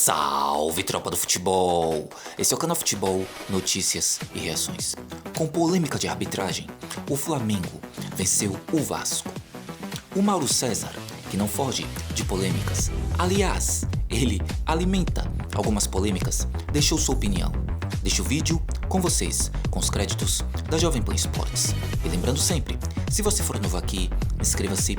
Salve, tropa do futebol! Esse é o canal Futebol, Notícias e Reações. Com polêmica de arbitragem, o Flamengo venceu o Vasco. O Mauro César, que não foge de polêmicas, aliás, ele alimenta algumas polêmicas, deixou sua opinião. Deixa o vídeo com vocês, com os créditos da Jovem Pan Esportes. E lembrando sempre, se você for novo aqui, inscreva-se